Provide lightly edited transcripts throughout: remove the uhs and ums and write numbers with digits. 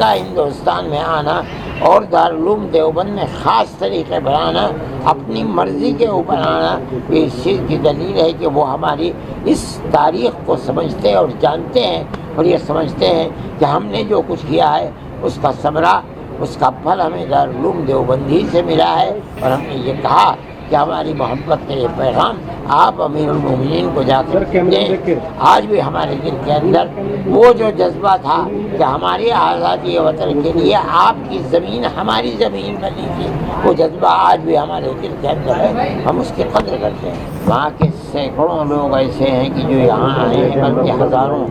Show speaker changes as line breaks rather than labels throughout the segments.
کا ہندوستان میں آنا اور دارالعلوم دیوبند میں خاص طریقے بنانا، اپنی مرضی کے اوپر آنا، یہ اس چیز کی دلیل ہے کہ وہ ہماری اس تاریخ کو سمجھتے اور جانتے ہیں، اور یہ سمجھتے ہیں کہ ہم نے جو کچھ کیا ہے اس کا ثمرہ، اس کا پھل ہمیں دارالعلوم دیوبند ہی سے ملا ہے۔ اور ہم نے یہ کہا کہ ہماری محبت کا یہ پیغام آپ امیر المومنین کو جا کر دیں۔ آج بھی ہمارے دل کے اندر وہ جو جذبہ تھا کہ ہماری آزادی وطن کے لیے آپ کی زمین ہماری زمین بنی تھی، وہ جذبہ آج بھی ہمارے دل کے اندر ہے، ہم اس کی قدر کرتے ہیں۔ وہاں کے سینکڑوں لوگ ایسے ہیں کہ جو یہاں آئے ہیں، بلکہ ہزاروں،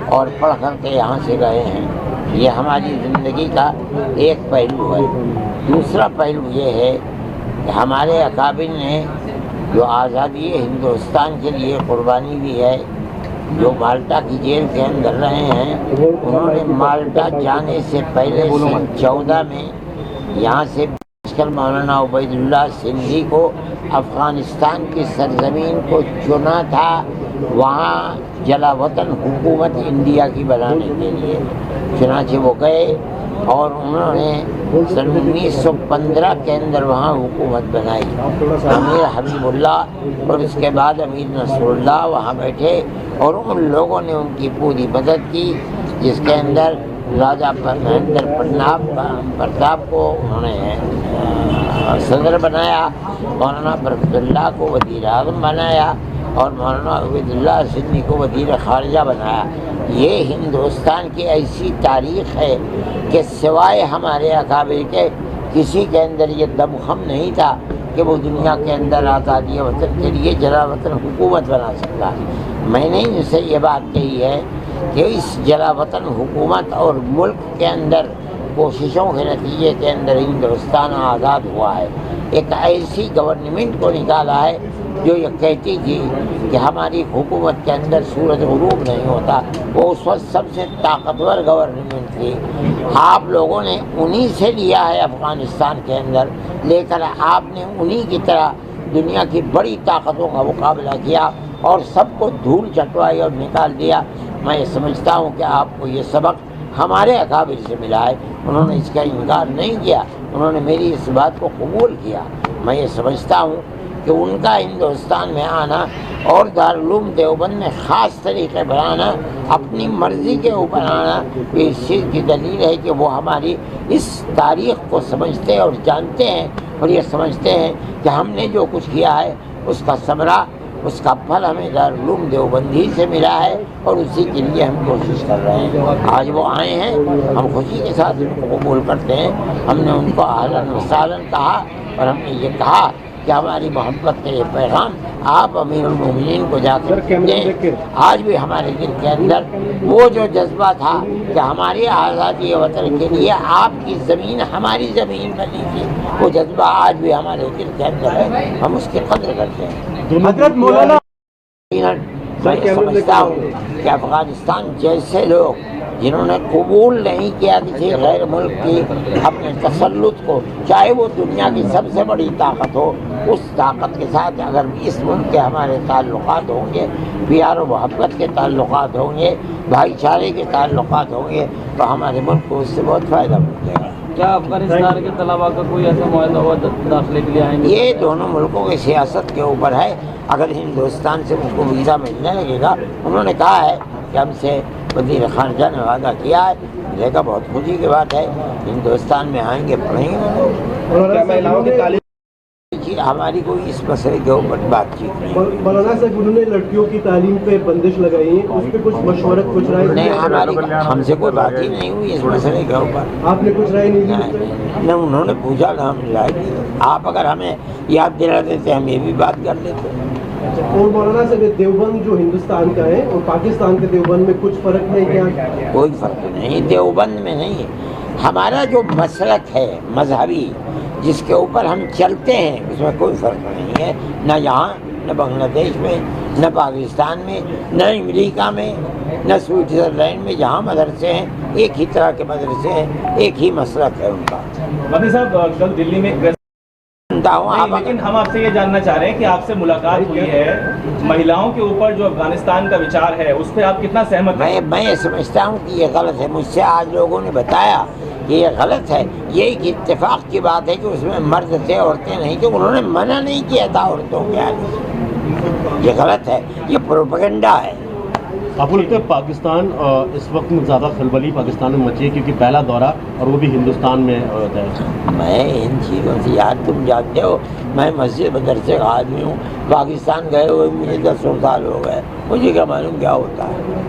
اور پڑھ کر کے یہاں سے گئے ہیں۔ یہ ہماری زندگی کا ایک پہلو ہے۔ دوسرا پہلو یہ ہے کہ ہمارے اکابر نے جو آزادی ہندوستان کے لیے قربانی دی ہے، جو مالٹا کی جیل کے اندر رہے ہیں، انہوں نے مالٹا جانے سے پہلے سن 14 میں یہاں سے مولانا عبید اللہ سندھی کو افغانستان کی سرزمین کو چنا تھا، وہاں جلا وطن حکومت انڈیا کی بنانے کے لیے۔ چنانچہ وہ گئے اور انہوں نے سن 1915 کے اندر وہاں حکومت بنائی۔ امیر حبیب اللہ اور اس کے بعد امیر نصر اللہ وہاں بیٹھے، اور ان لوگوں نے ان کی پوری مدد کی، جس کے اندر راجہ مہندر پرتاپ کو انہوں نے صدر بنایا، مولانا برکت اللہ کو وزیر اعظم بنایا، اور مولانا عبید اللہ سندھی کو وزیر خارجہ بنایا۔ یہ ہندوستان کی ایسی تاریخ ہے کہ سوائے ہمارے اکابر کے کسی کے اندر یہ دمخم نہیں تھا کہ وہ دنیا کے اندر آزادی وطن کے لیے جلا وطن حکومت بنا سکتا۔ میں نے ان سے یہ بات کہی ہے کہ اس جلا وطن حکومت اور ملک کے اندر کوششوں کے نتیجے کے اندر ہندوستان آزاد ہوا ہے۔ ایک ایسی گورنمنٹ کو نکالا ہے جو یہ کہتی تھی کہ ہماری حکومت کے اندر سورج غروب نہیں ہوتا، وہ اس وقت سب سے طاقتور گورنمنٹ تھی۔ آپ لوگوں نے انہی سے لیا ہے افغانستان کے اندر، لے کر آپ نے انہی کی طرح دنیا کی بڑی طاقتوں کا مقابلہ کیا اور سب کو دھول چٹوائی اور نکال دیا۔ میں یہ سمجھتا ہوں کہ آپ کو یہ سبق ہمارے اکابر سے ملا ہے، انہوں نے اس کا انکار نہیں کیا، انہوں نے میری اس بات کو قبول کیا۔ میں یہ سمجھتا ہوں کہ ان کا ہندوستان میں آنا اور دارالعلوم دیوبند میں خاص طریقے بنانا، اپنی مرضی کے اوپر آنا، یہ اس چیز کی دلیل ہے کہ وہ ہماری اس تاریخ کو سمجھتے اور جانتے ہیں، اور یہ سمجھتے ہیں کہ ہم نے جو کچھ کیا ہے اس کا ثمرہ، اس کا پھل ہمیں دارالعلوم دیوبند ہی سے ملا ہے، اور اسی کے لیے ہم کوشش کر رہے ہیں۔ آج وہ آئے ہیں، ہم خوشی کے ساتھ ان کو قبول کرتے ہیں۔ ہم نے ان کو اہلاً و سہلاً کہا، اور ہم نے یہ کہا کہ ہماری محبت کا یہ پیغام آپ امیر المومنین کو جا کر دیں۔ آج بھی ہمارے دل کے اندر وہ جو جذبہ تھا کہ ہماری آزادی وطن کے لیے آپ کی زمین ہماری زمین بنی تھی، وہ جذبہ آج بھی ہمارے دل کے اندر ہے، ہم اس کی قدر کرتے ہیں۔
حضرت مولانا
میں سمجھتا ہوں کہ افغانستان جیسے لوگ جنہوں نے قبول نہیں کیا کسی غیر ملک کی اپنے تسلط کو، چاہے وہ دنیا کی سب سے بڑی طاقت ہو، اس طاقت کے ساتھ اگر اس ملک کے ہمارے تعلقات ہوں گے، پیار و محبت کے تعلقات ہوں گے، بھائی چارے کے تعلقات ہوں گے، تو ہمارے ملک کو اس سے بہت فائدہ ملے گا۔
کیا افغانستان کے طلباء کا کوئی ایسا معاہدہ ہوا داخلے کے لیے آئیں گے؟
یہ دونوں ملکوں کی سیاست کے اوپر ہے۔ اگر ہندوستان سے ان کو ویزا ملنے لگے گا، انہوں نے کہا ہے کہ ہم سے وزیر خارجہ نے وعدہ کیا ہے، ملے گا، بہت خوشی کی بات ہے۔ ہندوستان میں آئیں گے، پڑھیں گے۔ ہماری کوئی اس مسئلے کے اوپر بات چیت نہیں۔
مولانا صاحب انہوں نے لڑکیوں کی تعلیم پہ بندش لگائی ہے، اس پہ کچھ مشورت، کچھ رائے
نہیں، ہم سے کوئی بات ہی نہیں ہوئی اس مسئلے کے اوپر۔
آپ نے کچھ رائے نہیں دی؟
نہ انہوں نے پوچھا نہ ہم نے رائے دی۔ آپ اگر ہمیں یاد دلا دیتے ہم یہ بھی بات کر لیتے۔
اور مولانا صاحب دیوبند جو ہندوستان کا ہے اور پاکستان کے دیوبند میں کچھ فرق ہے کیا؟
کوئی فرق نہیں، دیوبند میں نہیں۔ ہمارا جو مسلک ہے مذہبی، جس کے اوپر ہم چلتے ہیں، اس میں کوئی فرق نہیں ہے، نہ یہاں، نہ بنگلہ دیش میں، نہ پاکستان میں، نہ امریکہ میں، نہ سوئٹزرلینڈ میں، جہاں مدرسے ہیں ایک ہی طرح کے مدرسے ہیں، ایک ہی مسلک ہے ان کا۔
مدنی صاحب کل دلی میں
سنتا ہوں. آپ
لیکن ہم آپ سے یہ جاننا چاہ رہے ہیں کہ آپ سے ملاقات ہوئی ہے, مہیلاؤں کے اوپر جو افغانستان کا وچار ہے اس پہ آپ کتنا سہمت ہیں؟
میں یہ سمجھتا ہوں کہ یہ غلط ہے. مجھ سے آج لوگوں نے بتایا کہ یہ غلط ہے. یہ ایک اتفاق کی بات ہے کہ اس میں مرد تھے, عورتیں نہیں تھیں. انہوں نے منع نہیں کیا تھا عورتوں کے آنے. یہ غلط ہے, یہ پروپیگنڈا ہے.
آپ کو لگتا ہے پاکستان اس وقت میں زیادہ خلبلی پاکستان میں مچی ہے کیونکہ پہلا دورہ اور وہ بھی ہندوستان میں ہوتا ہے؟
میں ان چیزوں سے, یار تم جانتے ہو میں مسجد مدرسے کا آدمی ہوں. پاکستان گئے ہوئے مجھے 10 سال ہو گئے. مجھے کیا معلوم کیا ہوتا ہے.